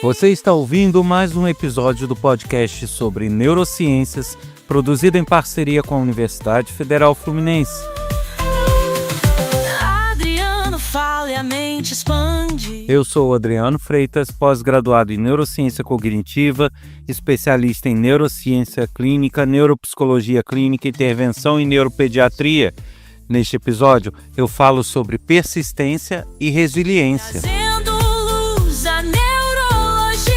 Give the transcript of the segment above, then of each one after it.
Você está ouvindo mais um episódio do podcast sobre neurociências, produzido em parceria com a Universidade Federal Fluminense. Adriano fala e a mente expande. Eu sou o Adriano Freitas, pós-graduado em Neurociência Cognitiva, especialista em Neurociência Clínica, Neuropsicologia Clínica e Intervenção em Neuropediatria. Neste episódio, eu falo sobre persistência e resiliência. Trazendo luz à neurologia,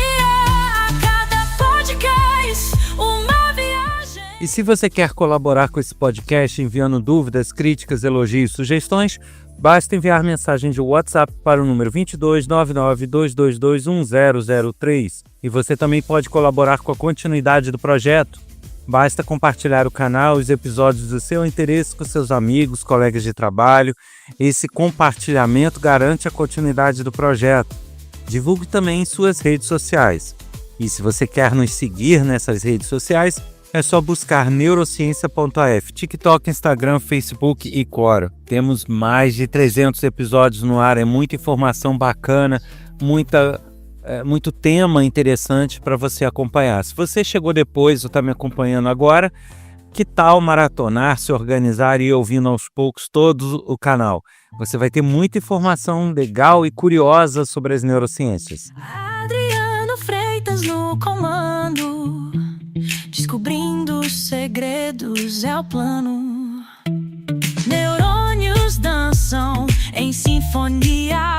a cada podcast, uma viagem. E se você quer colaborar com esse podcast enviando dúvidas, críticas, elogios e sugestões, basta enviar mensagem de WhatsApp para o número 2299-222-1003. E você também pode colaborar com a continuidade do projeto. Basta compartilhar o canal e os episódios do seu interesse com seus amigos, colegas de trabalho. Esse compartilhamento garante a continuidade do projeto. Divulgue também em suas redes sociais. E se você quer nos seguir nessas redes sociais, é só buscar neurociência.af, TikTok, Instagram, Facebook e Quora. Temos mais de 300 episódios no ar, é muita informação bacana, muito tema interessante para você acompanhar. Se você chegou depois ou está me acompanhando agora, que tal maratonar, se organizar e ir ouvindo aos poucos todo o canal? Você vai ter muita informação legal e curiosa sobre as neurociências. Adriano Freitas no comando, descobrindo os segredos é o plano. Neurônios dançam em sinfonia,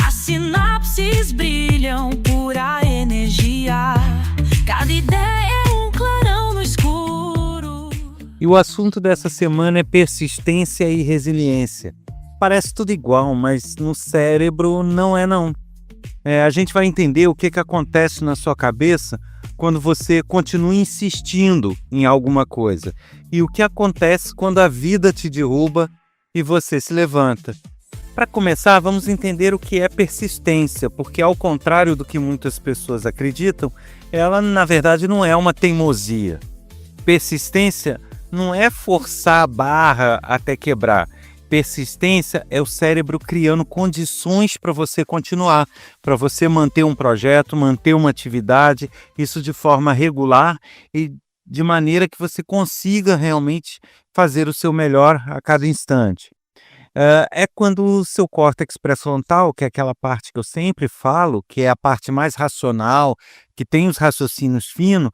as sinapses brilham, pura energia. Cada ideia é um clarão no escuro. E o assunto dessa semana é persistência e resiliência. Parece tudo igual, mas no cérebro não é não. A gente vai entender o que acontece na sua cabeça quando você continua insistindo em alguma coisa. E o que acontece quando a vida te derruba e você se levanta. Para começar, vamos entender o que é persistência, porque ao contrário do que muitas pessoas acreditam, ela na verdade não é uma teimosia. Persistência não é forçar a barra até quebrar. Persistência é o cérebro criando condições para você continuar, para você manter um projeto, manter uma atividade, isso de forma regular e de maneira que você consiga realmente fazer o seu melhor a cada instante. É quando o seu córtex pré-frontal, que é aquela parte que eu sempre falo, que é a parte mais racional, que tem os raciocínios finos,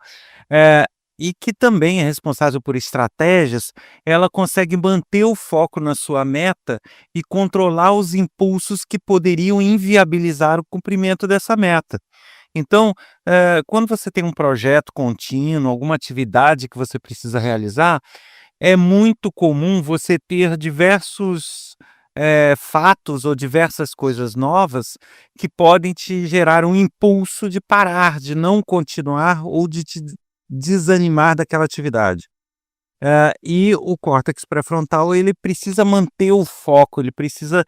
e que também é responsável por estratégias, ela consegue manter o foco na sua meta e controlar os impulsos que poderiam inviabilizar o cumprimento dessa meta. Então, quando você tem um projeto contínuo, alguma atividade que você precisa realizar, é muito comum você ter diversos fatos ou diversas coisas novas que podem te gerar um impulso de parar, de não continuar ou de te desanimar daquela atividade. E o córtex pré-frontal ele precisa manter o foco, ele precisa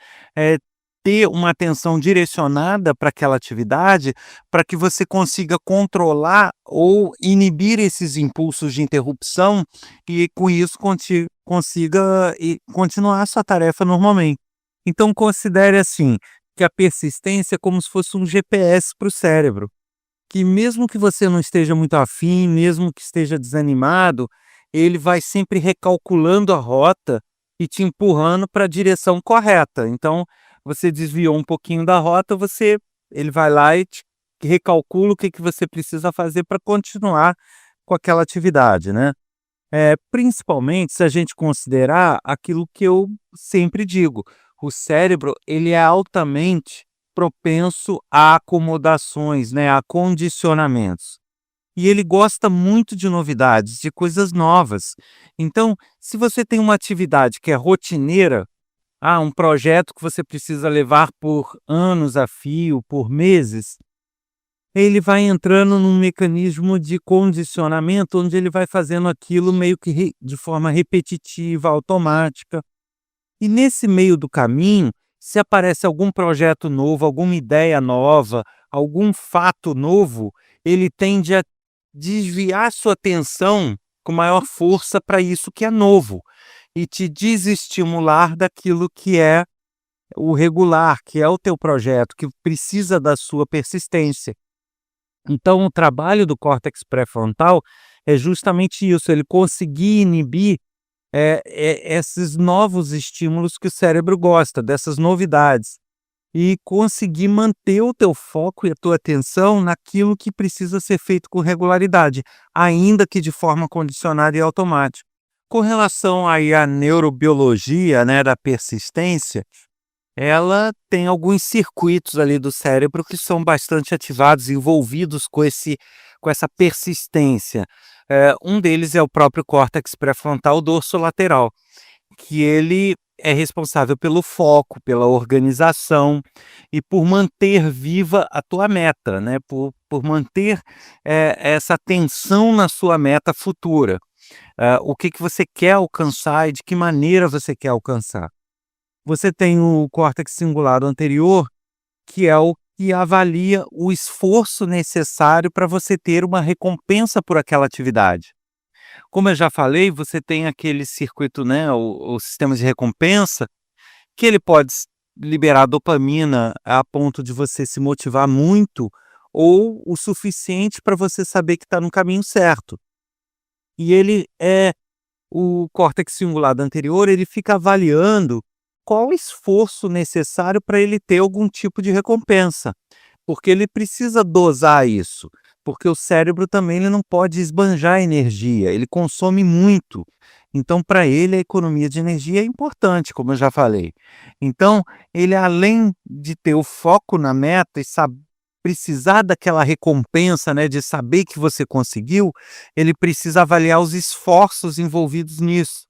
ter uma atenção direcionada para aquela atividade para que você consiga controlar ou inibir esses impulsos de interrupção e com isso consiga continuar a sua tarefa normalmente. Então considere assim, que a persistência é como se fosse um GPS para o cérebro, que mesmo que você não esteja muito afim, mesmo que esteja desanimado, ele vai sempre recalculando a rota e te empurrando para a direção correta. Então, você desviou um pouquinho da rota, ele vai lá e te recalcula o que você precisa fazer para continuar com aquela atividade, né? Principalmente se a gente considerar aquilo que eu sempre digo, o cérebro ele é altamente propenso a acomodações, né, a condicionamentos. E ele gosta muito de novidades, de coisas novas. Então, se você tem uma atividade que é rotineira, um projeto que você precisa levar por anos a fio, por meses, ele vai entrando num mecanismo de condicionamento, onde ele vai fazendo aquilo meio que de forma repetitiva, automática. E nesse meio do caminho, se aparece algum projeto novo, alguma ideia nova, algum fato novo, ele tende a desviar sua atenção com maior força para isso que é novo e te desestimular daquilo que é o regular, que é o teu projeto, que precisa da sua persistência. Então o trabalho do córtex pré-frontal é justamente isso, ele conseguir inibir esses novos estímulos que o cérebro gosta, dessas novidades, e conseguir manter o teu foco e a tua atenção naquilo que precisa ser feito com regularidade, ainda que de forma condicionada e automática. Com relação aí à neurobiologia, né, da persistência, ela tem alguns circuitos ali do cérebro que são bastante ativados, envolvidos com essa persistência. Um deles é o próprio córtex pré-frontal dorsolateral, que ele é responsável pelo foco, pela organização e por manter viva a tua meta, né? Por manter essa atenção na sua meta futura. O que que você quer alcançar e de que maneira você quer alcançar. Você tem o córtex cingulado anterior, que é o que avalia o esforço necessário para você ter uma recompensa por aquela atividade. Como eu já falei, você tem aquele circuito, né, o sistema de recompensa, que ele pode liberar dopamina a ponto de você se motivar muito ou o suficiente para você saber que está no caminho certo. E o córtex cingulado anterior, ele fica avaliando qual o esforço necessário para ele ter algum tipo de recompensa, porque ele precisa dosar isso, porque o cérebro também ele não pode esbanjar energia, ele consome muito. Então, para ele, a economia de energia é importante, como eu já falei. Então, ele além de ter o foco na meta e precisar daquela recompensa, né, de saber que você conseguiu, ele precisa avaliar os esforços envolvidos nisso,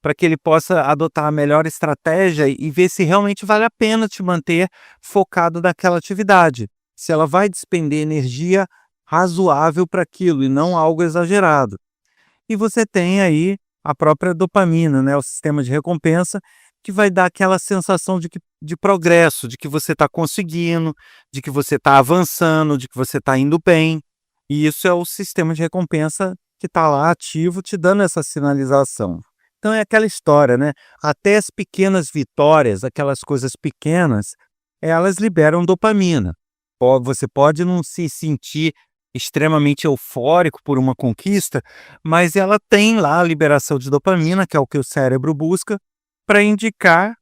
para que ele possa adotar a melhor estratégia e ver se realmente vale a pena te manter focado naquela atividade, se ela vai despender energia razoável para aquilo e não algo exagerado. E você tem aí a própria dopamina, né, o sistema de recompensa, que vai dar aquela sensação de progresso, de que você está conseguindo, de que você está avançando, de que você está indo bem. E isso é o sistema de recompensa que está lá ativo, te dando essa sinalização. Então é aquela história, né? Até as pequenas vitórias, aquelas coisas pequenas, elas liberam dopamina. Você pode não se sentir extremamente eufórico por uma conquista, mas ela tem lá a liberação de dopamina, que é o que o cérebro busca, para indicar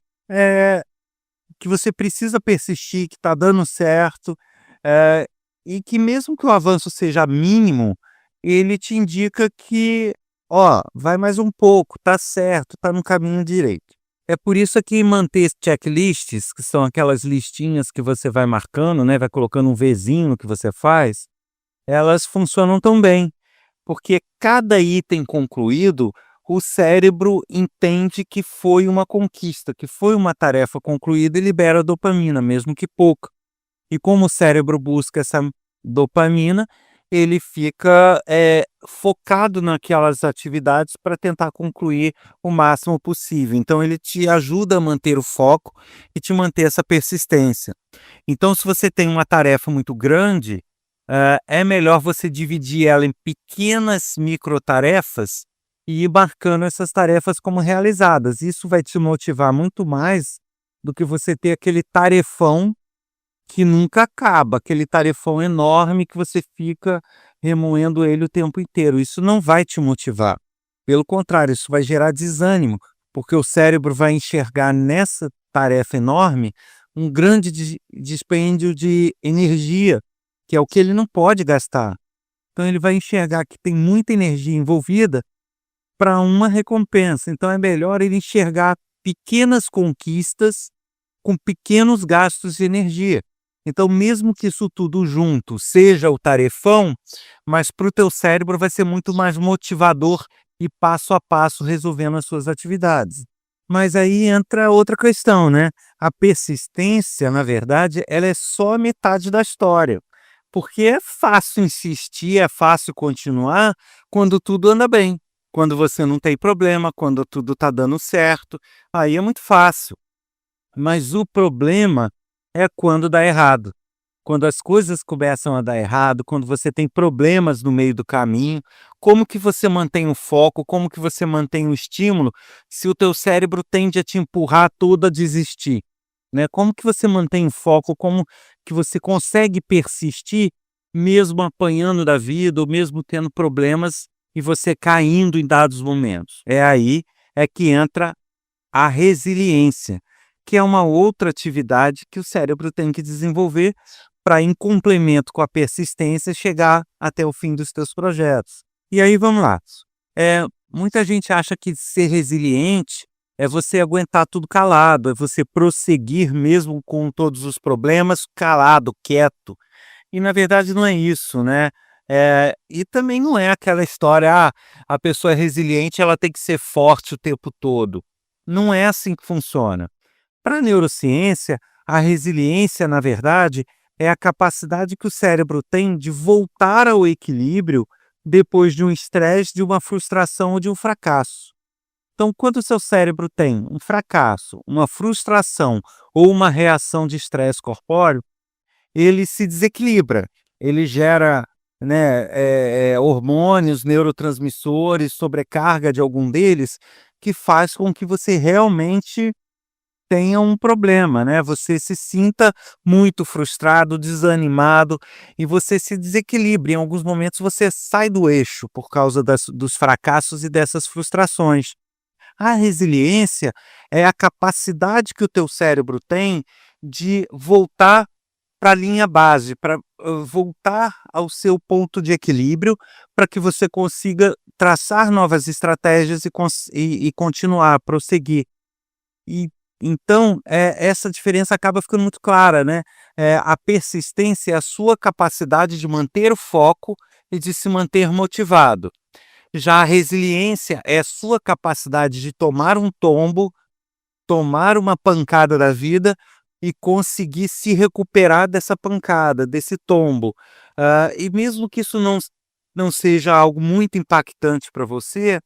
que você precisa persistir, que está dando certo, eh, e que mesmo que o avanço seja mínimo, ele te indica que, ó, vai mais um pouco, tá certo, tá no caminho direito. É por isso que manter checklists, que são aquelas listinhas que você vai marcando, né, vai colocando um Vzinho no que você faz, elas funcionam tão bem, porque cada item concluído, o cérebro entende que foi uma conquista, que foi uma tarefa concluída e libera dopamina, mesmo que pouca. E como o cérebro busca essa dopamina, ele fica focado naquelas atividades para tentar concluir o máximo possível. Então ele te ajuda a manter o foco e te manter essa persistência. Então, se você tem uma tarefa muito grande, é melhor você dividir ela em pequenas microtarefas e ir marcando essas tarefas como realizadas. Isso vai te motivar muito mais do que você ter aquele tarefão que nunca acaba, aquele tarefão enorme que você fica remoendo ele o tempo inteiro. Isso não vai te motivar. Pelo contrário, isso vai gerar desânimo, porque o cérebro vai enxergar nessa tarefa enorme um grande dispêndio de energia, que é o que ele não pode gastar. Então ele vai enxergar que tem muita energia envolvida para uma recompensa. Então é melhor ele enxergar pequenas conquistas com pequenos gastos de energia. Então, mesmo que isso tudo junto seja o tarefão, mas para o teu cérebro vai ser muito mais motivador e passo a passo resolvendo as suas atividades. Mas aí entra outra questão, né? A persistência, na verdade, ela é só a metade da história. Porque é fácil insistir, é fácil continuar quando tudo anda bem, quando você não tem problema, quando tudo está dando certo. Aí é muito fácil. Mas o problema é quando dá errado. Quando as coisas começam a dar errado, quando você tem problemas no meio do caminho, como que você mantém o foco, como que você mantém o estímulo, se o teu cérebro tende a te empurrar todo a desistir, né? Como que você mantém o foco, como que você consegue persistir mesmo apanhando da vida ou mesmo tendo problemas e você caindo em dados momentos. É aí que entra a resiliência, que é uma outra atividade que o cérebro tem que desenvolver para, em complemento com a persistência, chegar até o fim dos teus projetos. E aí vamos lá. Muita gente acha que ser resiliente é você aguentar tudo calado, é você prosseguir mesmo com todos os problemas, calado, quieto. E na verdade não é isso, né? E também não é aquela história, a pessoa é resiliente, ela tem que ser forte o tempo todo. Não é assim que funciona. Para a neurociência, a resiliência, na verdade, é a capacidade que o cérebro tem de voltar ao equilíbrio depois de um estresse, de uma frustração ou de um fracasso. Então, quando o seu cérebro tem um fracasso, uma frustração ou uma reação de estresse corpóreo, ele se desequilibra, ele gera, né, hormônios, neurotransmissores, sobrecarga de algum deles, que faz com que você realmente tenha um problema, né? Você se sinta muito frustrado, desanimado e você se desequilibra. Em alguns momentos você sai do eixo por causa dos fracassos e dessas frustrações. A resiliência é a capacidade que o teu cérebro tem de voltar para a linha base, para voltar ao seu ponto de equilíbrio, para que você consiga traçar novas estratégias e continuar, prosseguir. E então, essa diferença acaba ficando muito clara, né? A persistência é a sua capacidade de manter o foco e de se manter motivado. Já a resiliência é a sua capacidade de tomar um tombo, tomar uma pancada da vida e conseguir se recuperar dessa pancada, desse tombo. E mesmo que isso não seja algo muito impactante para você,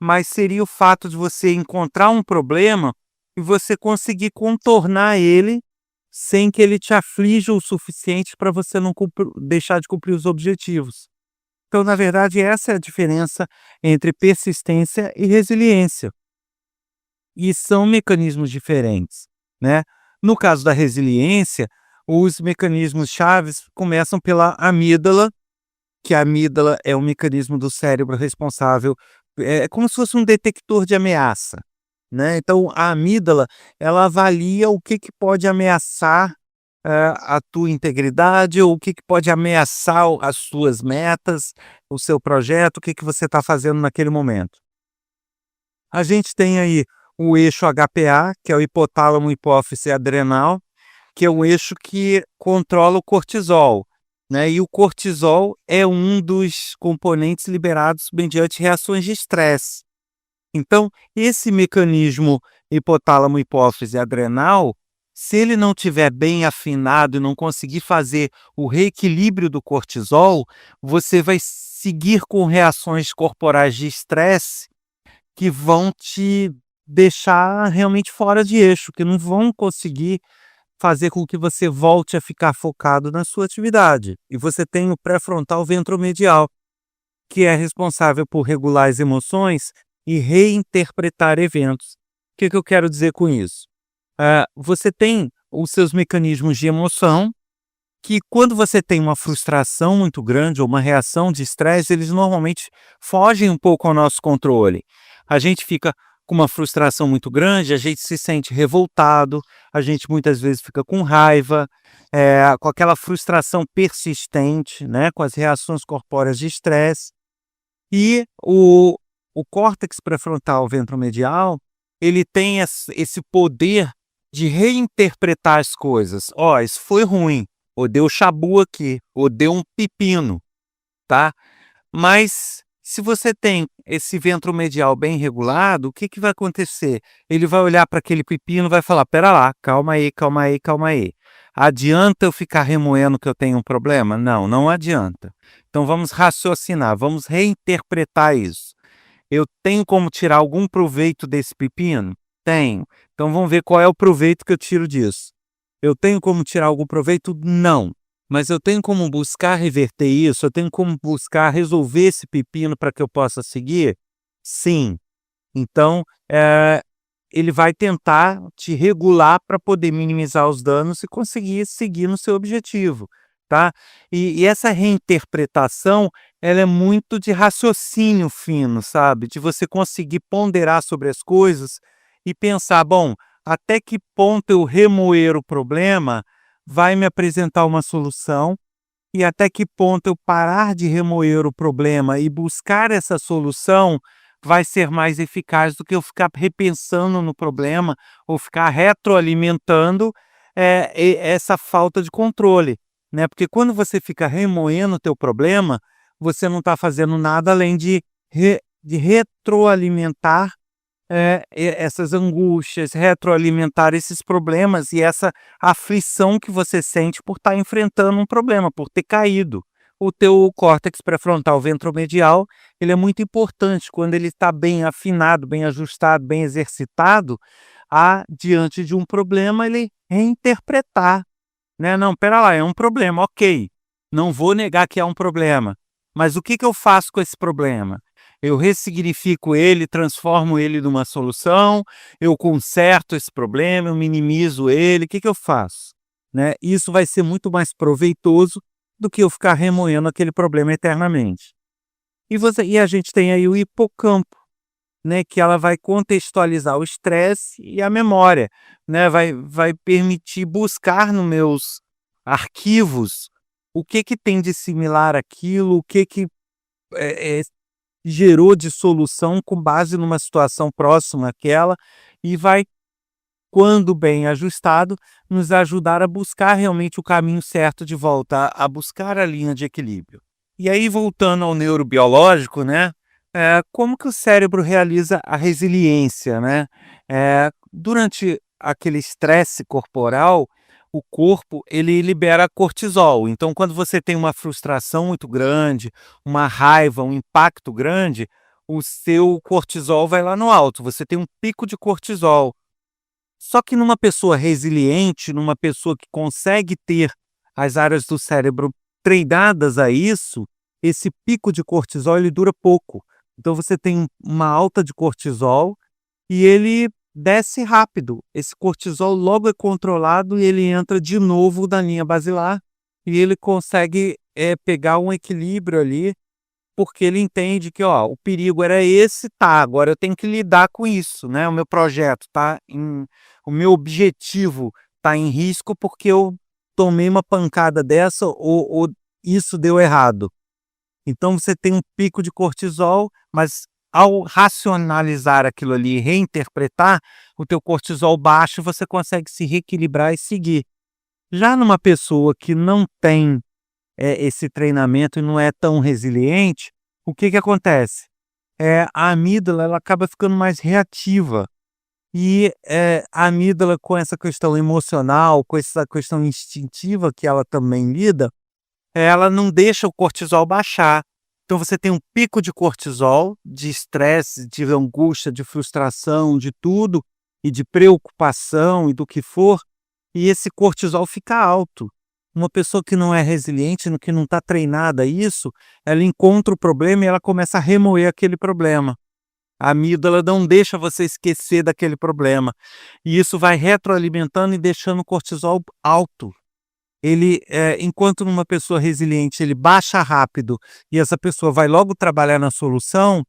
mas seria o fato de você encontrar um problema e você conseguir contornar ele sem que ele te aflija o suficiente para você não deixar de cumprir os objetivos. Então, na verdade, essa é a diferença entre persistência e resiliência. E são mecanismos diferentes, né? No caso da resiliência, os mecanismos chaves começam pela amígdala, que a amígdala é um mecanismo do cérebro responsável, é como se fosse um detector de ameaça, né? Então, a amígdala, ela avalia o que pode ameaçar a tua integridade ou o que pode ameaçar as suas metas, o seu projeto, o que você está fazendo naquele momento. A gente tem aí o eixo HPA, que é o hipotálamo, hipófise adrenal, que é um eixo que controla o cortisol, né? E o cortisol é um dos componentes liberados mediante reações de estresse. Então, esse mecanismo hipotálamo, hipófise adrenal, se ele não estiver bem afinado e não conseguir fazer o reequilíbrio do cortisol, você vai seguir com reações corporais de estresse que vão te deixar realmente fora de eixo, que não vão conseguir fazer com que você volte a ficar focado na sua atividade. E você tem o pré-frontal ventromedial, que é responsável por regular as emoções e reinterpretar eventos. O que eu quero dizer com isso? Você tem os seus mecanismos de emoção, que quando você tem uma frustração muito grande ou uma reação de estresse, eles normalmente fogem um pouco ao nosso controle. A gente fica com uma frustração muito grande, a gente se sente revoltado, a gente muitas vezes fica com raiva, com aquela frustração persistente, né, com as reações corpóreas de estresse. E o córtex pré-frontal ventromedial, ele tem esse poder de reinterpretar as coisas. Isso foi ruim, ou deu chabu aqui, ou deu um pepino, tá? Mas se você tem esse ventromedial bem regulado, o que vai acontecer? Ele vai olhar para aquele pepino e vai falar, pera lá, calma aí, calma aí, calma aí. Adianta eu ficar remoendo que eu tenho um problema? Não, não adianta. Então vamos raciocinar, vamos reinterpretar isso. Eu tenho como tirar algum proveito desse pepino? Tenho. Então vamos ver qual é o proveito que eu tiro disso. Eu tenho como tirar algum proveito? Não. Mas eu tenho como buscar reverter isso? Eu tenho como buscar resolver esse pepino para que eu possa seguir? Sim. Então, ele vai tentar te regular para poder minimizar os danos e conseguir seguir no seu objetivo. tá? E essa reinterpretação, ela é muito de raciocínio fino, sabe? De você conseguir ponderar sobre as coisas e pensar, bom, até que ponto eu remoer o problema vai me apresentar uma solução e até que ponto eu parar de remoer o problema e buscar essa solução vai ser mais eficaz do que eu ficar repensando no problema ou ficar retroalimentando essa falta de controle, né? Porque quando você fica remoendo o teu problema, você não está fazendo nada além de retroalimentar essas angústias, retroalimentar esses problemas e essa aflição que você sente por estar enfrentando um problema, por ter caído. O teu córtex pré-frontal ventromedial, ele é muito importante quando ele está bem afinado, bem ajustado, bem exercitado, diante de um problema, ele reinterpretar, né? Não, espera lá, é um problema, ok. Não vou negar que é um problema, mas o que eu faço com esse problema? Eu ressignifico ele, transformo ele numa solução, eu conserto esse problema, eu minimizo ele, o que eu faço? Né? Isso vai ser muito mais proveitoso do que eu ficar remoendo aquele problema eternamente. E a gente tem aí o hipocampo, né, que ela vai contextualizar o estresse e a memória, né, vai permitir buscar nos meus arquivos o que tem de similar àquilo, o que gerou de solução com base numa situação próxima àquela e vai, quando bem ajustado, nos ajudar a buscar realmente o caminho certo de volta, a buscar a linha de equilíbrio. E aí, voltando ao neurobiológico, né? Como que o cérebro realiza a resiliência, né? Durante aquele estresse corporal, o corpo ele libera cortisol. Então, quando você tem uma frustração muito grande, uma raiva, um impacto grande, o seu cortisol vai lá no alto. Você tem um pico de cortisol. Só que numa pessoa resiliente, numa pessoa que consegue ter as áreas do cérebro treinadas a isso, esse pico de cortisol ele dura pouco. Então você tem uma alta de cortisol e ele desce rápido. Esse cortisol logo é controlado e ele entra de novo na linha basilar e ele consegue pegar um equilíbrio ali, porque ele entende que o perigo era esse, tá, agora eu tenho que lidar com isso, né? O meu projeto o meu objetivo está em risco porque eu tomei uma pancada dessa ou isso deu errado. Então você tem um pico de cortisol, mas ao racionalizar aquilo ali, reinterpretar, o teu cortisol baixa e você consegue se reequilibrar e seguir. Já numa pessoa que não tem esse treinamento e não é tão resiliente, o que acontece? A amígdala ela acaba ficando mais reativa. E a amígdala, com essa questão emocional, com essa questão instintiva que ela também lida, ela não deixa o cortisol baixar. Então você tem um pico de cortisol, de estresse, de angústia, de frustração, de tudo, e de preocupação e do que for, e esse cortisol fica alto. Uma pessoa que não é resiliente, que não está treinada a isso, ela encontra o problema e ela começa a remoer aquele problema. A amígdala não deixa você esquecer daquele problema. E isso vai retroalimentando e deixando o cortisol alto. Ele, enquanto numa pessoa resiliente ele baixa rápido e essa pessoa vai logo trabalhar na solução,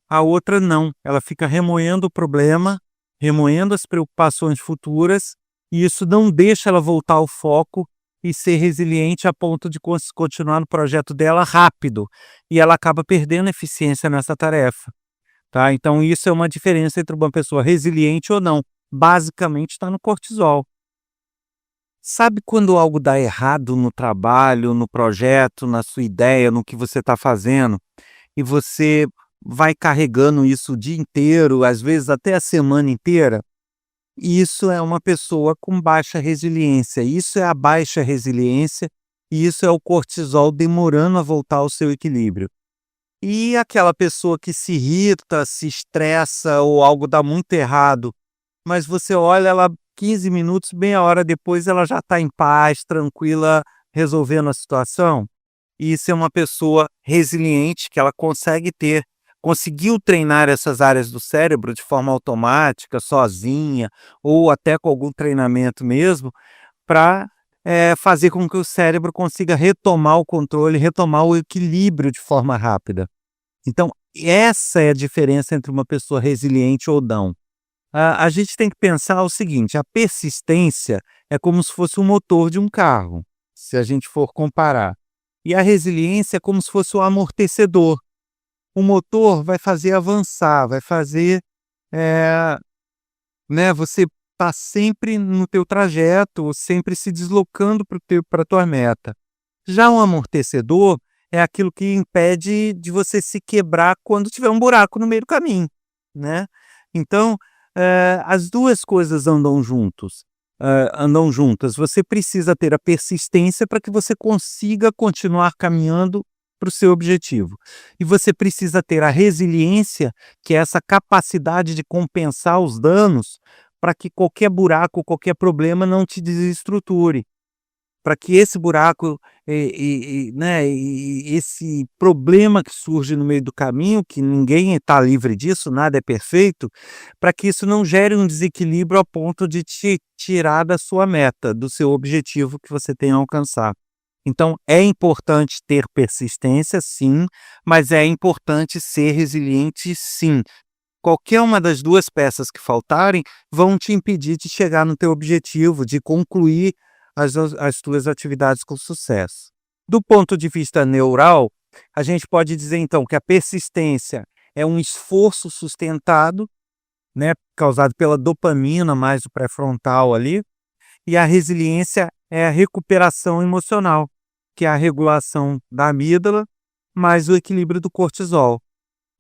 a outra não. Ela fica remoendo o problema, remoendo as preocupações futuras, e isso não deixa ela voltar ao foco e ser resiliente a ponto de continuar no projeto dela rápido. E ela acaba perdendo eficiência nessa tarefa. Tá? Então isso é uma diferença entre uma pessoa resiliente ou não. Basicamente está no cortisol. Sabe quando algo dá errado no trabalho, no projeto, na sua ideia, no que você está fazendo, e você vai carregando isso o dia inteiro, às vezes até a semana inteira? Isso é uma pessoa com baixa resiliência. Isso é a baixa resiliência e isso é o cortisol demorando a voltar ao seu equilíbrio. E aquela pessoa que se irrita, se estressa ou algo dá muito errado, mas você olha ela 15 minutos, meia hora depois ela já está em paz, tranquila, resolvendo a situação. E isso é uma pessoa resiliente, que ela conseguiu treinar essas áreas do cérebro de forma automática, sozinha, ou até com algum treinamento mesmo, para fazer com que o cérebro consiga retomar o controle, retomar o equilíbrio de forma rápida. Então, essa é a diferença entre uma pessoa resiliente ou não. A gente tem que pensar o seguinte: a persistência é como se fosse o motor de um carro, se a gente for comparar. E a resiliência é como se fosse o amortecedor. O motor vai fazer avançar, vai fazer, eh, né, você tá sempre no teu trajeto, sempre se deslocando para a tua meta. Já o amortecedor é aquilo que impede de você se quebrar quando tiver um buraco no meio do caminho, né. Então, as 2 coisas andam juntas. Você precisa ter a persistência para que você consiga continuar caminhando para o seu objetivo. E você precisa ter a resiliência, que é essa capacidade de compensar os danos, para que qualquer buraco, qualquer problema não te desestruture, para que esse buraco né, esse problema que surge no meio do caminho, que ninguém está livre disso, nada é perfeito, para que isso não gere um desequilíbrio a ponto de te tirar da sua meta, do seu objetivo que você tem a alcançar. Então, é importante ter persistência, sim, mas é importante ser resiliente, sim. Qualquer uma das 2 peças que faltarem vão te impedir de chegar no teu objetivo, de concluir as tuas atividades com sucesso. Do ponto de vista neural, a gente pode dizer então que a persistência é um esforço sustentado, né, causado pela dopamina mais o pré-frontal ali, e a resiliência é a recuperação emocional, que é a regulação da amígdala mais o equilíbrio do cortisol.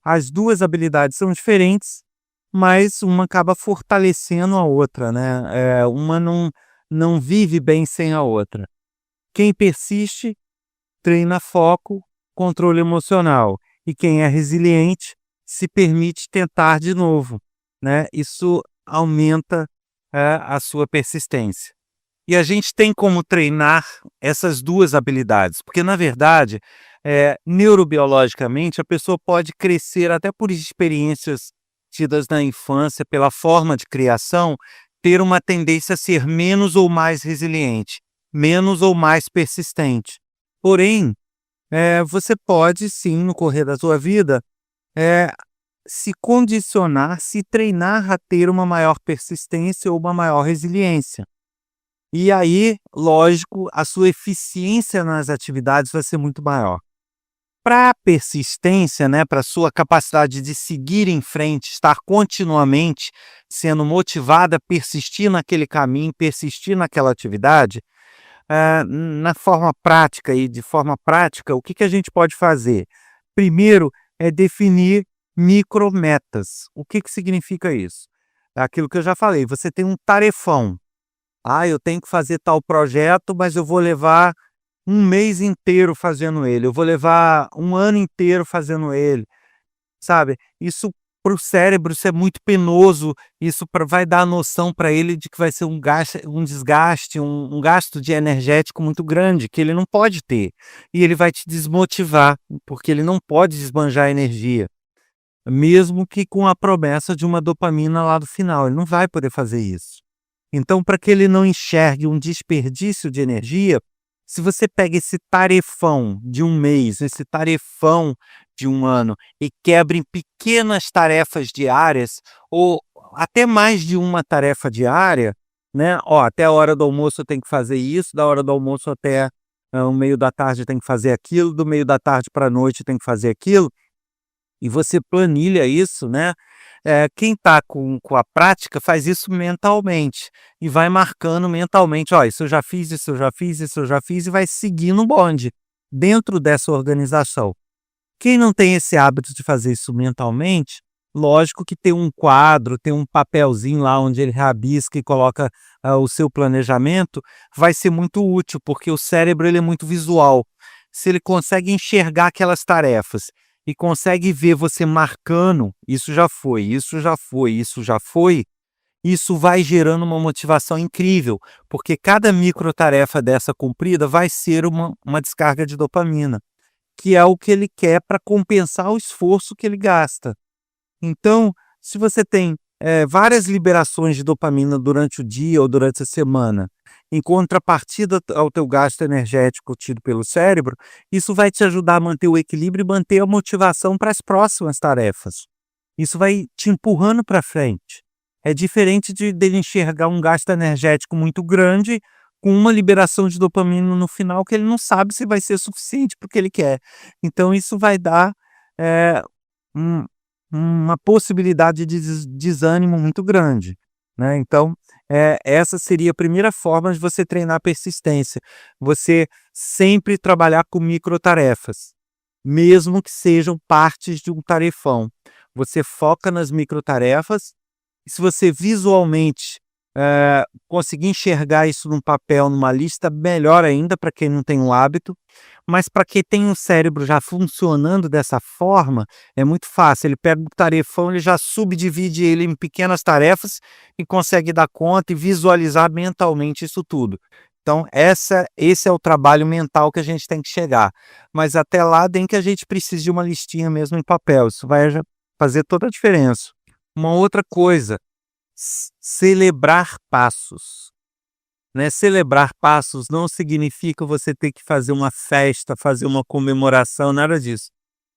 As 2 habilidades são diferentes, mas uma acaba fortalecendo a outra, né, uma não vive bem sem a outra. Quem persiste treina foco, controle emocional, e quem é resiliente se permite tentar de novo, né. Isso aumenta, a sua persistência. E a gente tem como treinar essas 2 habilidades, porque na verdade, neurobiologicamente a pessoa pode crescer até por experiências tidas na infância, pela forma de criação, ter uma tendência a ser menos ou mais resiliente, menos ou mais persistente. Porém, você pode sim, no correr da sua vida, eh, se condicionar, se treinar a ter uma maior persistência ou uma maior resiliência. E aí, lógico, a sua eficiência nas atividades vai ser muito maior. Para a persistência, né, para a sua capacidade de seguir em frente, estar continuamente sendo motivada a persistir naquele caminho, persistir naquela atividade, na forma prática e de forma prática, o que que a gente pode fazer? Primeiro é definir micrometas. O que que significa isso? É aquilo que eu já falei, você tem um tarefão. Eu tenho que fazer tal projeto, mas eu vou levar um mês inteiro fazendo ele, eu vou levar um ano inteiro fazendo ele, sabe. Isso para o cérebro isso é muito penoso, isso vai dar a noção para ele de que vai ser um desgaste, um gasto de energético muito grande, que ele não pode ter. E ele vai te desmotivar, porque ele não pode esbanjar energia, mesmo que com a promessa de uma dopamina lá do final, ele não vai poder fazer isso. Então, para que ele não enxergue um desperdício de energia, se você pega esse tarefão de um mês, esse tarefão de um ano e quebra em pequenas tarefas diárias ou até mais de uma tarefa diária, né? Até a hora do almoço eu tenho que fazer isso, da hora do almoço até o meio da tarde eu tenho que fazer aquilo, do meio da tarde para a noite eu tenho que fazer aquilo, e você planilha isso, né? Quem está com a prática faz isso mentalmente e vai marcando mentalmente, isso eu já fiz, isso eu já fiz, isso eu já fiz, e vai seguindo o bonde dentro dessa organização. Quem não tem esse hábito de fazer isso mentalmente, lógico que tem um quadro, tem um papelzinho lá onde ele rabisca e coloca o seu planejamento, vai ser muito útil, porque o cérebro ele é muito visual. Se ele consegue enxergar aquelas tarefas e consegue ver você marcando, isso já foi, isso já foi, isso já foi, isso vai gerando uma motivação incrível, porque cada microtarefa dessa cumprida vai ser uma descarga de dopamina, que é o que ele quer para compensar o esforço que ele gasta. Então, se você tem várias liberações de dopamina durante o dia ou durante a semana, em contrapartida ao teu gasto energético tido pelo cérebro, isso vai te ajudar a manter o equilíbrio e manter a motivação para as próximas tarefas. Isso vai te empurrando para frente. É diferente dele enxergar um gasto energético muito grande com uma liberação de dopamina no final que ele não sabe se vai ser suficiente para o que ele quer. Então isso vai dar eh, um uma possibilidade de desânimo muito grande, né. Então, essa seria a primeira forma de você treinar a persistência. Você sempre trabalhar com microtarefas, mesmo que sejam partes de um tarefão. Você foca nas microtarefas e se você visualmente, conseguir enxergar isso num papel, numa lista, melhor ainda para quem não tem o hábito, mas para quem tem um cérebro já funcionando dessa forma, é muito fácil, ele pega o tarefão, ele já subdivide ele em pequenas tarefas e consegue dar conta e visualizar mentalmente isso tudo. Então esse é o trabalho mental que a gente tem que chegar, mas até lá nem que a gente precise de uma listinha mesmo em papel, isso vai já fazer toda a diferença. Uma outra coisa, celebrar passos, né? Celebrar passos não significa você ter que fazer uma festa, fazer uma comemoração, nada disso.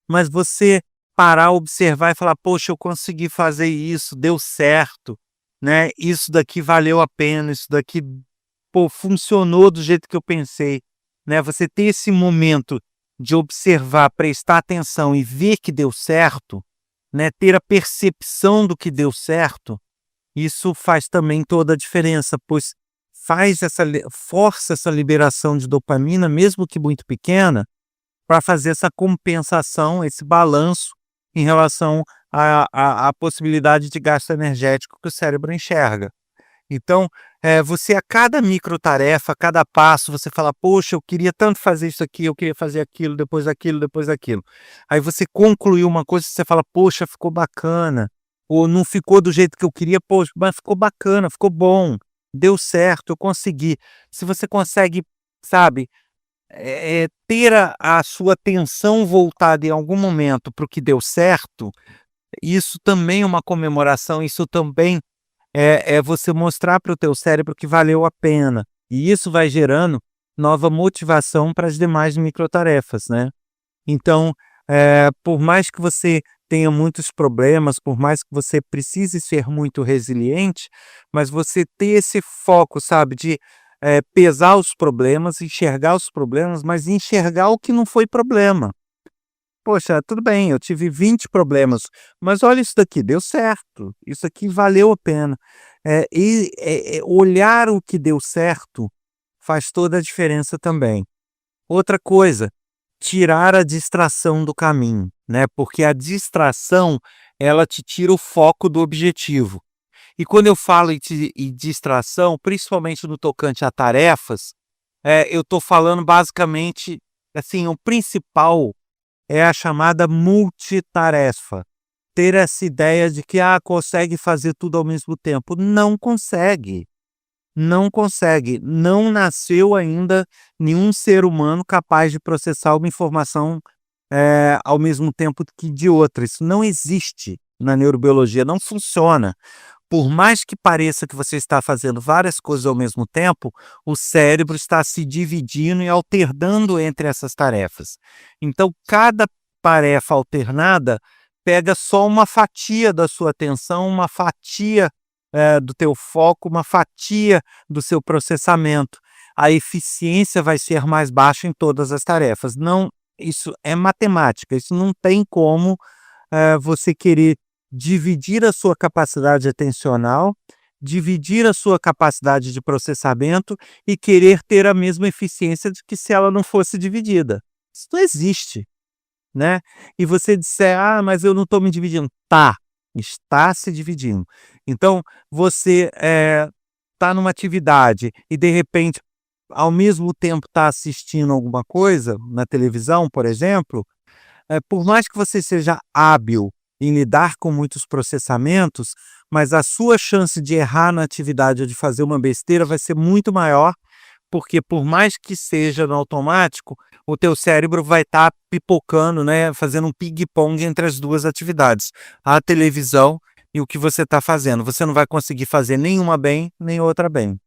Mas você parar, observar e falar: poxa, eu consegui fazer isso, deu certo, né? Isso daqui valeu a pena, isso daqui, pô, funcionou do jeito que eu pensei, né? Você ter esse momento de observar, prestar atenção e ver que deu certo, né? Ter a percepção do que deu certo, isso faz também toda a diferença, pois força essa liberação de dopamina, mesmo que muito pequena, para fazer essa compensação, esse balanço em relação à possibilidade de gasto energético que o cérebro enxerga. Então, você a cada microtarefa, a cada passo, você fala: poxa, eu queria tanto fazer isso aqui, eu queria fazer aquilo, depois aquilo, depois aquilo. Aí você concluiu uma coisa, você fala: poxa, ficou bacana. Ou não ficou do jeito que eu queria, poxa, mas ficou bacana, ficou bom, deu certo, eu consegui. Se você consegue, sabe, ter a sua atenção voltada em algum momento para o que deu certo, isso também é uma comemoração, isso também é você mostrar para o teu cérebro que valeu a pena. E isso vai gerando nova motivação para as demais microtarefas, né. Então, por mais que você tenha muitos problemas, por mais que você precise ser muito resiliente, mas você ter esse foco, sabe, de, pesar os problemas, enxergar os problemas, mas enxergar o que não foi problema. Poxa, tudo bem, eu tive 20 problemas, mas olha isso daqui, deu certo, isso aqui valeu a pena. Olhar o que deu certo faz toda a diferença também. Outra coisa, tirar a distração do caminho, né, porque a distração, ela te tira o foco do objetivo. E quando eu falo em distração, principalmente no tocante a tarefas, eu estou falando basicamente, assim, o principal é a chamada multitarefa. Ter essa ideia de que, consegue fazer tudo ao mesmo tempo. Não consegue. Não consegue. Não nasceu ainda nenhum ser humano capaz de processar uma informação, ao mesmo tempo que de outra. Isso não existe na neurobiologia, não funciona. Por mais que pareça que você está fazendo várias coisas ao mesmo tempo, o cérebro está se dividindo e alternando entre essas tarefas. Então, cada tarefa alternada pega só uma fatia da sua atenção, uma fatia, do teu foco, uma fatia do seu processamento. A eficiência vai ser mais baixa em todas as tarefas. Não, isso é matemática, isso não tem como, você querer dividir a sua capacidade atencional, dividir a sua capacidade de processamento e querer ter a mesma eficiência de que se ela não fosse dividida. Isso não existe, né. E você disser: "Ah, mas eu não estou me dividindo". Tá, está se dividindo. Então você, está numa atividade e de repente, ao mesmo tempo está assistindo alguma coisa na televisão, por exemplo, por mais que você seja hábil em lidar com muitos processamentos, mas a sua chance de errar na atividade ou de fazer uma besteira vai ser muito maior, porque por mais que seja no automático, o teu cérebro vai estar pipocando, né, fazendo um ping-pong entre as duas atividades, a televisão e o que você está fazendo. Você não vai conseguir fazer nenhuma bem, nem outra bem.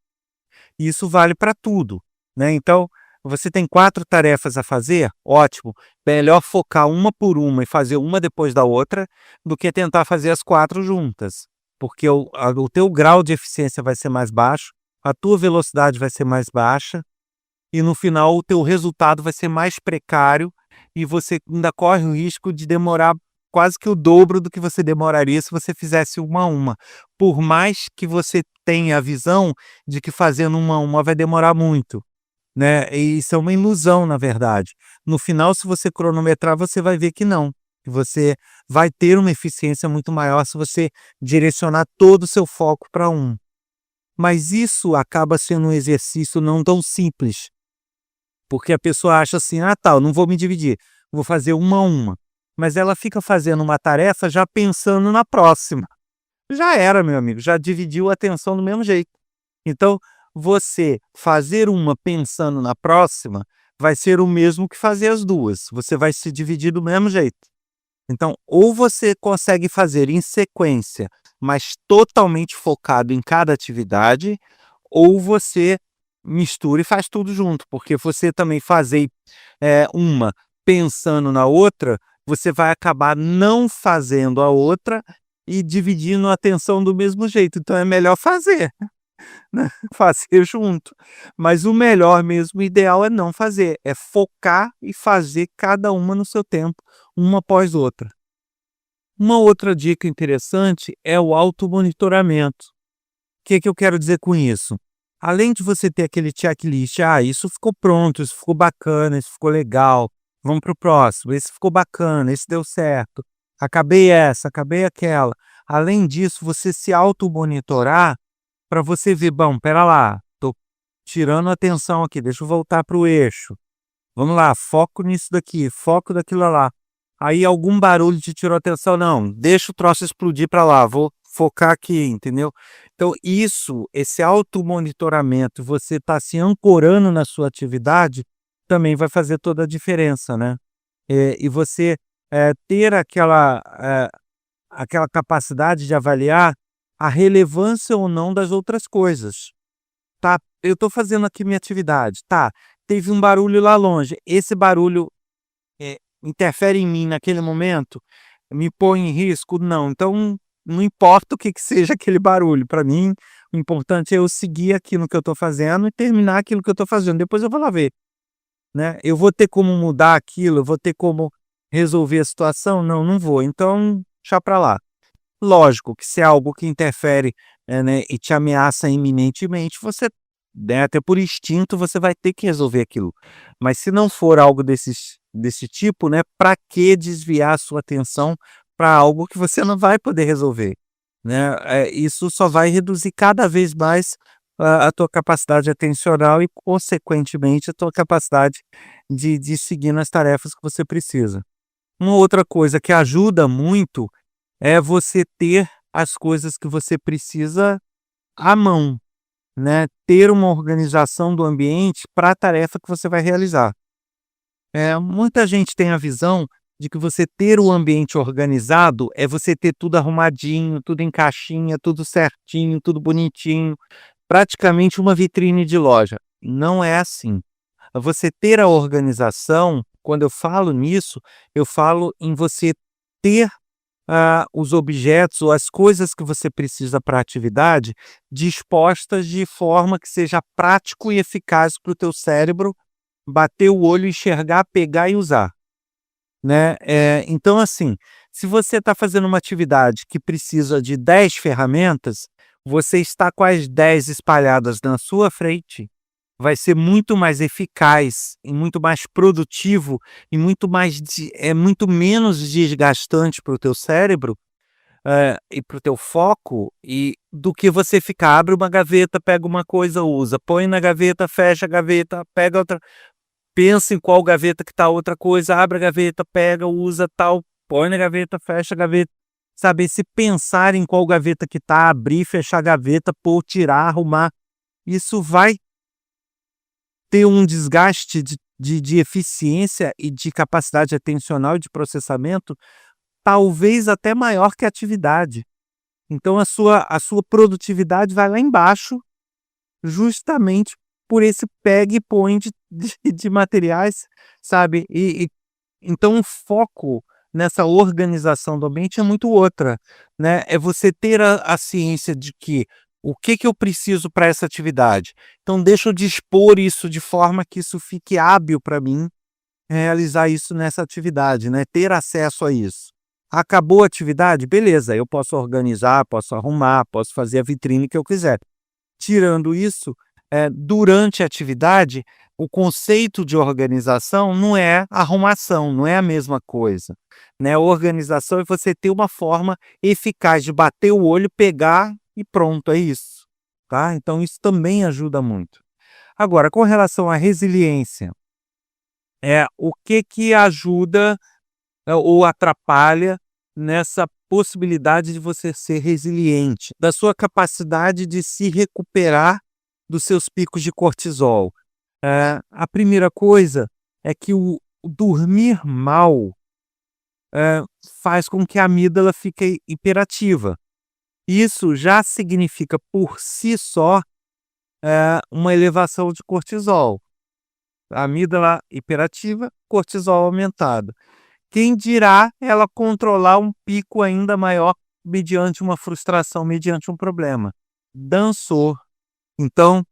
E isso vale para tudo, né. Então, você tem 4 tarefas a fazer, ótimo, melhor focar uma por uma e fazer uma depois da outra, do que tentar fazer as 4 juntas, porque o teu grau de eficiência vai ser mais baixo, a tua velocidade vai ser mais baixa, e no final o teu resultado vai ser mais precário, e você ainda corre o risco de demorar quase que o dobro do que você demoraria se você fizesse uma a uma. Por mais que você tenha a visão de que fazendo uma a uma vai demorar muito, né, e isso é uma ilusão, na verdade. No final, se você cronometrar, você vai ver que não, que você vai ter uma eficiência muito maior se você direcionar todo o seu foco para um. Mas isso acaba sendo um exercício não tão simples, porque a pessoa acha assim: "Ah, tá, eu não vou me dividir, vou fazer uma a uma". Mas ela fica fazendo uma tarefa já pensando na próxima. Já era, meu amigo, já dividiu a atenção do mesmo jeito. Então, você fazer uma pensando na próxima vai ser o mesmo que fazer as duas. Você vai se dividir do mesmo jeito. Então, ou você consegue fazer em sequência, mas totalmente focado em cada atividade, ou você mistura e faz tudo junto, porque você também fazer uma pensando na outra, você vai acabar não fazendo a outra e dividindo a atenção do mesmo jeito. Então é melhor fazer, né, fazer junto. Mas o melhor mesmo, o ideal é não fazer, é focar e fazer cada uma no seu tempo, uma após outra. Uma outra dica interessante é o automonitoramento. O que que eu quero dizer com isso? Além de você ter aquele checklist: "Ah, isso ficou pronto, isso ficou bacana, isso ficou legal, vamos para o próximo, esse ficou bacana, esse deu certo, acabei essa, acabei aquela". Além disso, você se automonitorar para você ver: "Bom, espera lá, tô tirando a atenção aqui, deixa eu voltar para o eixo. Vamos lá, foco nisso daqui, foco daquilo lá". Aí algum barulho te tirou a atenção: "Não, deixa o troço explodir para lá, vou focar aqui", entendeu? Então isso, esse automonitoramento, você tá se ancorando na sua atividade, também vai fazer toda a diferença, né. E você, ter aquela capacidade de avaliar a relevância ou não das outras coisas. Tá, eu estou fazendo aqui minha atividade, tá, teve um barulho lá longe, esse barulho, interfere em mim naquele momento? Me põe em risco? Não, então não importa o que que seja aquele barulho, para mim o importante é eu seguir aquilo que eu estou fazendo e terminar aquilo que eu estou fazendo, depois eu vou lá ver, né. Eu vou ter como mudar aquilo, eu vou ter como resolver a situação? Não, não vou, então deixa pra lá. Lógico que se é algo que interfere, né, e te ameaça iminentemente, você, né, até por instinto, você vai ter que resolver aquilo. Mas se não for algo desse tipo, né, para que desviar a sua atenção para algo que você não vai poder resolver, né? Isso só vai reduzir cada vez mais a tua capacidade atencional e, consequentemente, a tua capacidade de seguir nas tarefas que você precisa. Uma outra coisa que ajuda muito é você ter as coisas que você precisa à mão, né, ter uma organização do ambiente para a tarefa que você vai realizar. Muita gente tem a visão de que você ter o ambiente organizado é você ter tudo arrumadinho, tudo em caixinha, tudo certinho, tudo bonitinho, praticamente uma vitrine de loja. Não é assim. Você ter a organização, quando eu falo nisso, eu falo em você ter os objetos ou as coisas que você precisa para a atividade dispostas de forma que seja prático e eficaz para o teu cérebro bater o olho, enxergar, pegar e usar, né. Então assim, se você está fazendo uma atividade que precisa de 10 ferramentas, você está com as 10 espalhadas na sua frente, vai ser muito mais eficaz e muito mais produtivo e muito menos desgastante para o teu cérebro, e para o teu foco, e do que você ficar, abre uma gaveta, pega uma coisa, usa, põe na gaveta, fecha a gaveta, pega outra, pensa em qual gaveta que tá outra coisa, abre a gaveta, pega, usa tal, põe na gaveta, fecha a gaveta. Sabe, se pensar em qual gaveta que tá, abrir, fechar a gaveta, pôr, tirar, arrumar, isso vai ter um desgaste de eficiência e de capacidade atencional e de processamento, talvez até maior que a atividade. Então a sua produtividade vai lá embaixo, justamente por esse pega e põe de materiais, sabe? Então o foco nessa organização do ambiente é muito outra, né? É você ter a ciência de que o que que eu preciso para essa atividade. Então deixa eu dispor isso de forma que isso fique hábil para mim realizar isso nessa atividade, né, ter acesso a isso. Acabou a atividade? Beleza, eu posso organizar, posso arrumar, posso fazer a vitrine que eu quiser. Tirando isso, durante a atividade, o conceito de organização não é arrumação, não é a mesma coisa, né. Organização é você ter uma forma eficaz de bater o olho, pegar e pronto, é isso, tá. Então isso também ajuda muito. Agora, com relação à resiliência, o que que ajuda, ou atrapalha nessa possibilidade de você ser resiliente, da sua capacidade de se recuperar dos seus picos de cortisol. A primeira coisa é que o dormir mal, faz com que a amígdala fique hiperativa. Isso já significa por si só, uma elevação de cortisol. A amígdala hiperativa, cortisol aumentado. Quem dirá ela controlar um pico ainda maior mediante uma frustração, mediante um problema. Dançou. Então,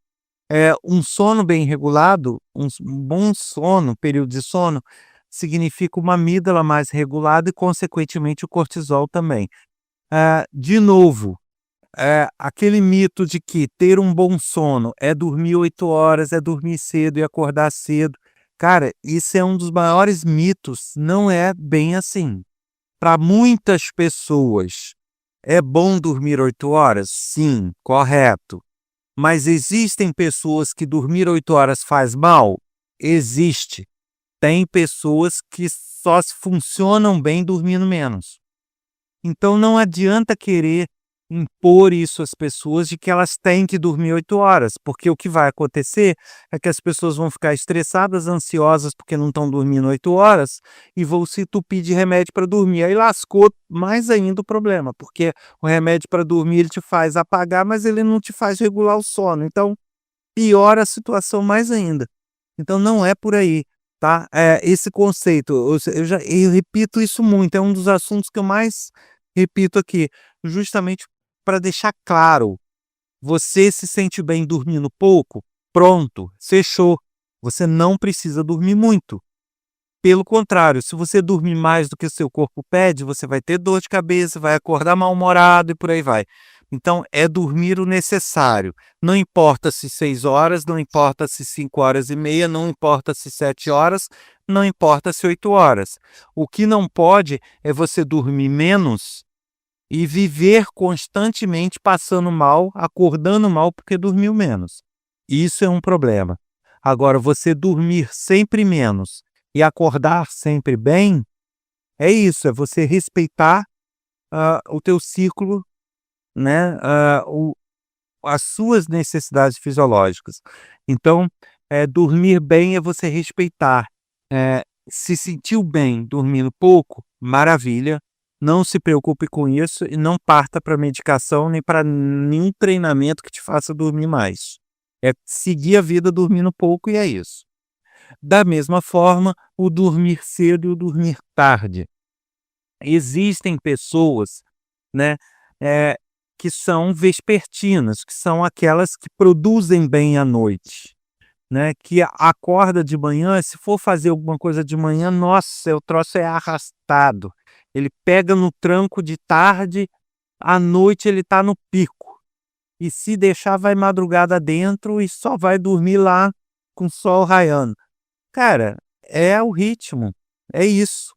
um sono bem regulado, um bom sono, período de sono, significa uma amígdala mais regulada e, consequentemente, o cortisol também. De novo, aquele mito de que ter um bom sono é dormir 8 horas, é dormir cedo e acordar cedo. Cara, isso é um dos maiores mitos, não é bem assim. Para muitas pessoas, é bom dormir 8 horas? Sim, correto. Mas existem pessoas que dormir 8 horas faz mal? Existe. Tem pessoas que só funcionam bem dormindo menos. Então não adianta querer impor isso às pessoas de que elas têm que dormir 8 horas, porque o que vai acontecer é que as pessoas vão ficar estressadas, ansiosas porque não estão dormindo 8 horas e vão se entupir de remédio para dormir. Aí lascou mais ainda o problema, porque o remédio para dormir ele te faz apagar, mas ele não te faz regular o sono. Então piora a situação mais ainda. Então não é por aí, tá? Esse conceito, eu repito isso muito, é um dos assuntos que eu mais repito aqui, justamente para deixar claro, você se sente bem dormindo pouco? Pronto, fechou. Você não precisa dormir muito. Pelo contrário, se você dormir mais do que o seu corpo pede, você vai ter dor de cabeça, vai acordar mal-humorado e por aí vai. Então, é dormir o necessário. Não importa se 6 horas, não importa se 5 horas e meia, não importa se 7 horas, não importa se 8 horas. O que não pode é você dormir menos e viver constantemente passando mal, acordando mal porque dormiu menos. Isso é um problema. Agora, você dormir sempre menos e acordar sempre bem, é isso, é você respeitar o teu ciclo, né, as suas necessidades fisiológicas. Então, dormir bem é você respeitar. Se sentiu bem dormindo pouco, maravilha, não se preocupe com isso e não parta para medicação nem para nenhum treinamento que te faça dormir mais. É seguir a vida dormindo pouco e é isso. Da mesma forma, o dormir cedo e o dormir tarde. Existem pessoas, né, que são vespertinas, que são aquelas que produzem bem à noite, né, que acorda de manhã, se for fazer alguma coisa de manhã, nossa, o troço é arrastado. Ele pega no tranco de tarde, à noite ele está no pico. E se deixar, vai madrugada dentro e só vai dormir lá com o sol raiando. Cara, é o ritmo, é isso.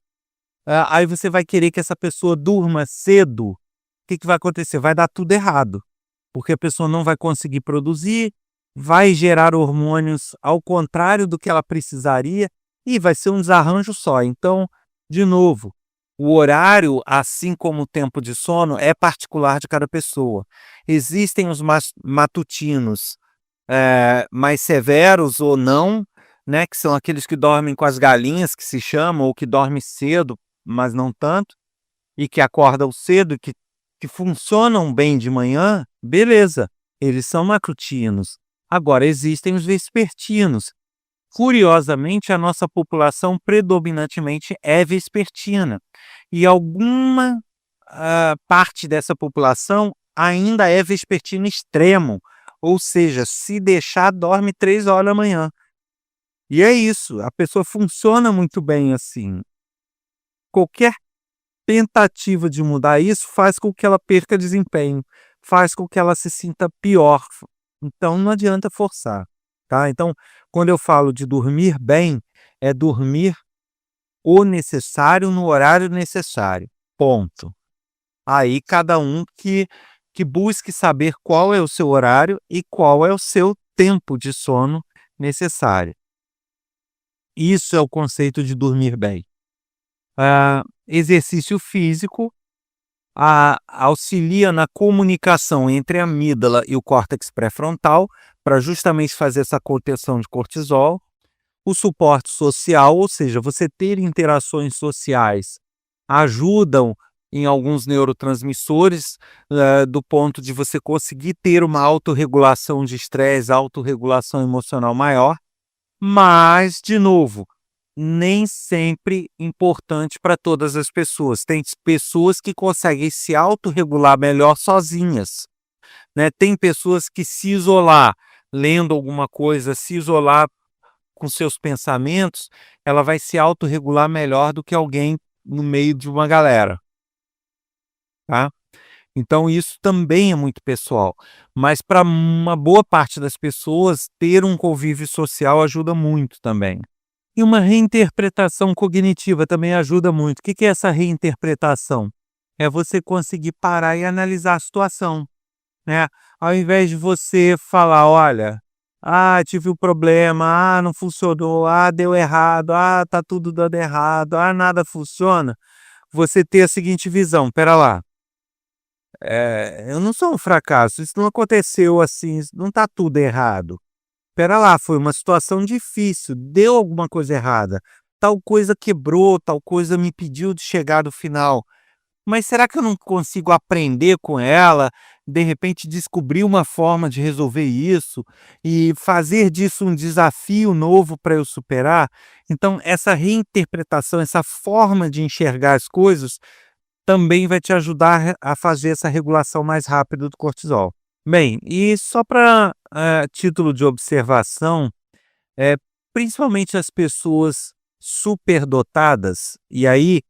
Aí você vai querer que essa pessoa durma cedo, o que que vai acontecer? Vai dar tudo errado, porque a pessoa não vai conseguir produzir, vai gerar hormônios ao contrário do que ela precisaria e vai ser um desarranjo só. Então, de novo, o horário, assim como o tempo de sono, é particular de cada pessoa. Existem os matutinos, mais severos ou não, né, que são aqueles que dormem com as galinhas, que se chamam, ou que dormem cedo, mas não tanto, e que acordam cedo, que funcionam bem de manhã, beleza, eles são matutinos. Agora, existem os vespertinos. Curiosamente, a nossa população predominantemente é vespertina. E alguma parte dessa população ainda é vespertino extremo. Ou seja, se deixar, dorme 3 horas da manhã. E é isso, a pessoa funciona muito bem assim. Qualquer tentativa de mudar isso faz com que ela perca desempenho, faz com que ela se sinta pior. Então não adianta forçar, tá? Então, quando eu falo de dormir bem, é dormir o necessário no horário necessário. Ponto. Aí cada um que busque saber qual é o seu horário e qual é o seu tempo de sono necessário. Isso é o conceito de dormir bem. Exercício físico auxilia na comunicação entre a amígdala e o córtex pré-frontal para justamente fazer essa contenção de cortisol. O suporte social, ou seja, você ter interações sociais, ajudam em alguns neurotransmissores, do ponto de você conseguir ter uma autorregulação de estresse, autorregulação emocional maior, mas, de novo, nem sempre importante para todas as pessoas. Tem pessoas que conseguem se autorregular melhor sozinhas, né? Tem pessoas que se isolar lendo alguma coisa, se isolar com seus pensamentos, ela vai se autorregular melhor do que alguém no meio de uma galera, tá? Então isso também é muito pessoal, mas para uma boa parte das pessoas, ter um convívio social ajuda muito também. E uma reinterpretação cognitiva também ajuda muito. O que é essa reinterpretação? É você conseguir parar e analisar a situação, né? Ao invés de você falar, olha, tive um problema, não funcionou, deu errado, tá tudo dando errado, nada funciona. Você ter a seguinte visão, pera lá, eu não sou um fracasso, isso não aconteceu assim, não tá tudo errado. Espera lá, foi uma situação difícil, deu alguma coisa errada, tal coisa quebrou, tal coisa me impediu de chegar no final. Mas será que eu não consigo aprender com ela, de repente descobrir uma forma de resolver isso e fazer disso um desafio novo para eu superar? Então, essa reinterpretação, essa forma de enxergar as coisas também vai te ajudar a fazer essa regulação mais rápida do cortisol. Bem, e só para título de observação, é principalmente as pessoas superdotadas, e aí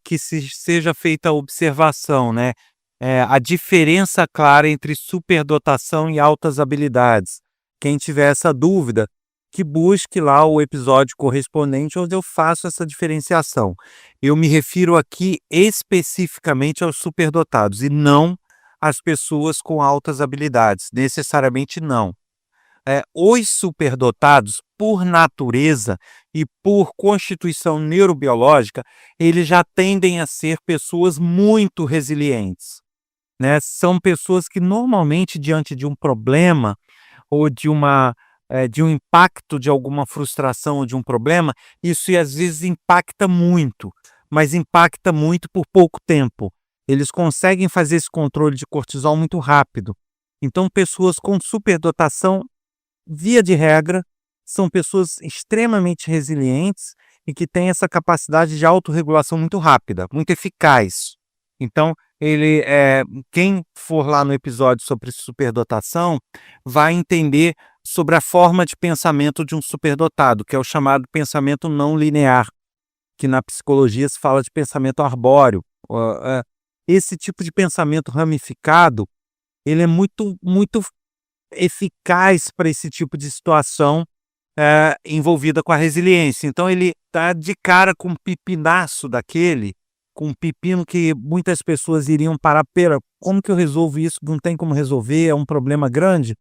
que seja feita a observação, né? A diferença clara entre superdotação e altas habilidades. Quem tiver essa dúvida, que busque lá o episódio correspondente onde eu faço essa diferenciação. Eu me refiro aqui especificamente aos superdotados e não às pessoas com altas habilidades, necessariamente não. Os superdotados, por natureza e por constituição neurobiológica, eles já tendem a ser pessoas muito resilientes, né? São pessoas que normalmente, diante de um problema ou de um impacto de alguma frustração ou de um problema, isso às vezes impacta muito, mas impacta muito por pouco tempo. Eles conseguem fazer esse controle de cortisol muito rápido. Então, pessoas com superdotação, via de regra, são pessoas extremamente resilientes e que têm essa capacidade de autorregulação muito rápida, muito eficaz. Então, quem for lá no episódio sobre superdotação vai entender sobre a forma de pensamento de um superdotado, que é o chamado pensamento não linear, que na psicologia se fala de pensamento arbóreo. Esse tipo de pensamento ramificado, ele é muito, muito eficaz para esse tipo de situação envolvida com a resiliência. Então ele está de cara com um pipinaço daquele, com um pepino que muitas pessoas iriam parar, como que eu resolvo isso? Não tem como resolver, é um problema grande.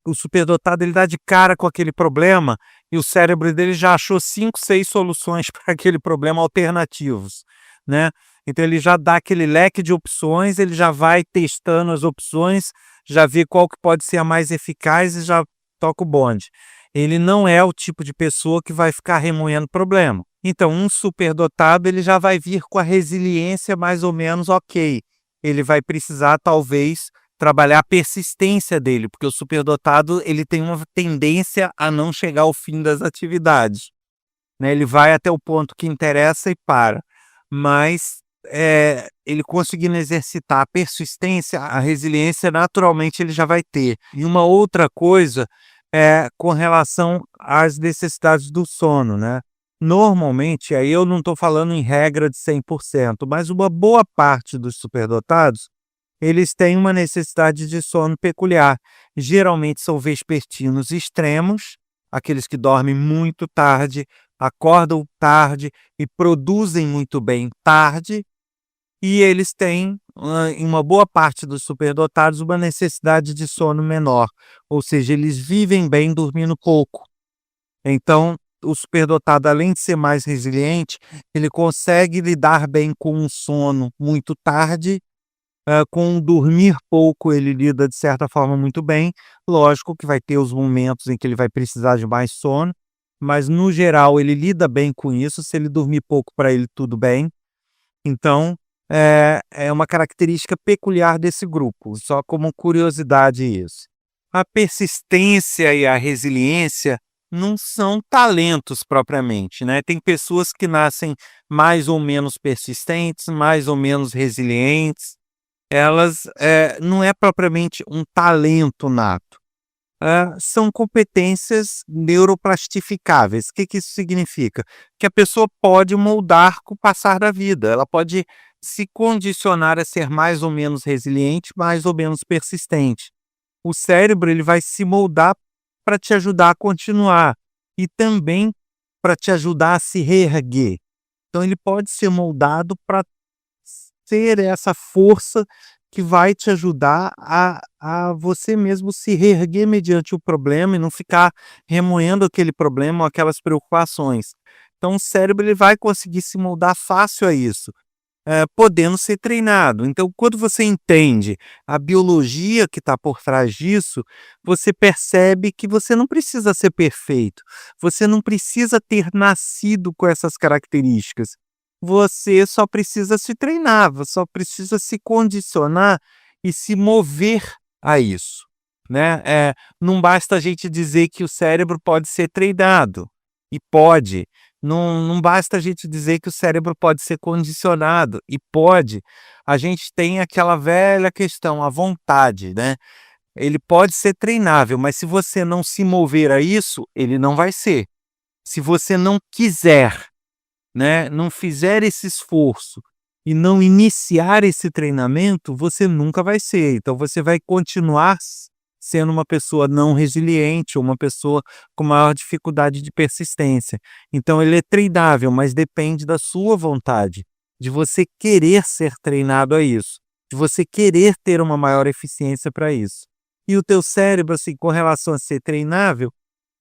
O superdotado, ele dá de cara com aquele problema e o cérebro dele já achou 5, 6 soluções para aquele problema alternativos, né? Então ele já dá aquele leque de opções, ele já vai testando as opções, já vê qual que pode ser a mais eficaz e já toca o bonde. Ele não é o tipo de pessoa que vai ficar remoendo problema. Então, um superdotado, ele já vai vir com a resiliência mais ou menos ok. Ele vai precisar, talvez, trabalhar a persistência dele, porque o superdotado ele tem uma tendência a não chegar ao fim das atividades, né? Ele vai até o ponto que interessa e para, mas ele conseguindo exercitar a persistência, a resiliência, naturalmente ele já vai ter. E uma outra coisa é com relação às necessidades do sono, né? Normalmente, aí eu não estou falando em regra de 100%, mas uma boa parte dos superdotados, eles têm uma necessidade de sono peculiar. Geralmente são vespertinos extremos, aqueles que dormem muito tarde, acordam tarde e produzem muito bem tarde, e eles têm, em uma boa parte dos superdotados, uma necessidade de sono menor, ou seja, eles vivem bem dormindo pouco. Então, o superdotado, além de ser mais resiliente, ele consegue lidar bem com um sono muito tarde, com um dormir pouco ele lida de certa forma muito bem. Lógico que vai ter os momentos em que ele vai precisar de mais sono, mas no geral ele lida bem com isso. Se ele dormir pouco, para ele tudo bem. Então, é uma característica peculiar desse grupo, só como curiosidade isso. A persistência e a resiliência não são talentos propriamente, né? Tem pessoas que nascem mais ou menos persistentes, mais ou menos resilientes. Elas não é propriamente um talento nato. São competências neuroplastificáveis. O que isso significa? Que a pessoa pode moldar com o passar da vida. Ela pode se condicionar a ser mais ou menos resiliente, mais ou menos persistente. O cérebro ele vai se moldar para te ajudar a continuar e também para te ajudar a se reerguer. Então ele pode ser moldado para ser essa força que vai te ajudar a você mesmo se reerguer mediante o problema e não ficar remoendo aquele problema ou aquelas preocupações. Então o cérebro ele vai conseguir se moldar fácil a isso, podendo ser treinado. Então, quando você entende a biologia que está por trás disso, você percebe que você não precisa ser perfeito, você não precisa ter nascido com essas características. Você só precisa se treinar, você só precisa se condicionar e se mover a isso, né? Não basta a gente dizer que o cérebro pode ser treinado, e pode. Não basta a gente dizer que o cérebro pode ser condicionado, e pode. A gente tem aquela velha questão, a vontade, né? Ele pode ser treinável, mas se você não se mover a isso, ele não vai ser. Se você não quiser, né, não fizer esse esforço e não iniciar esse treinamento, você nunca vai ser. Então você vai continuar sendo uma pessoa não resiliente ou uma pessoa com maior dificuldade de persistência. Então ele é treinável, mas depende da sua vontade, de você querer ser treinado a isso, de você querer ter uma maior eficiência para isso. E o teu cérebro, assim, com relação a ser treinável,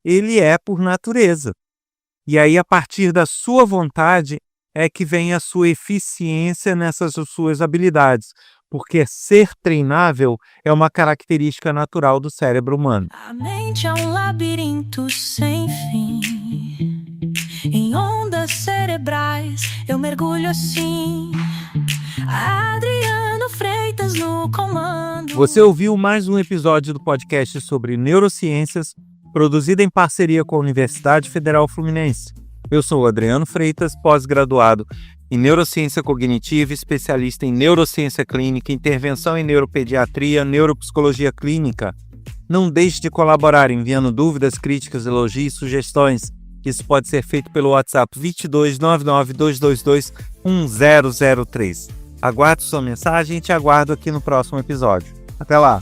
ele é por natureza. E aí, a partir da sua vontade, é que vem a sua eficiência nessas suas habilidades. Porque ser treinável é uma característica natural do cérebro humano. A mente é um labirinto sem fim. Em ondas cerebrais eu mergulho assim. Adriano Freitas no comando. Você ouviu mais um episódio do podcast sobre neurociências, produzido em parceria com a Universidade Federal Fluminense. Eu sou o Adriano Freitas, pós-graduado em Neurociência Cognitiva, especialista em Neurociência Clínica, Intervenção em Neuropediatria, Neuropsicologia Clínica. Não deixe de colaborar enviando dúvidas, críticas, elogios e sugestões. Isso pode ser feito pelo WhatsApp 22 99 222 1003. Aguardo sua mensagem e te aguardo aqui no próximo episódio. Até lá!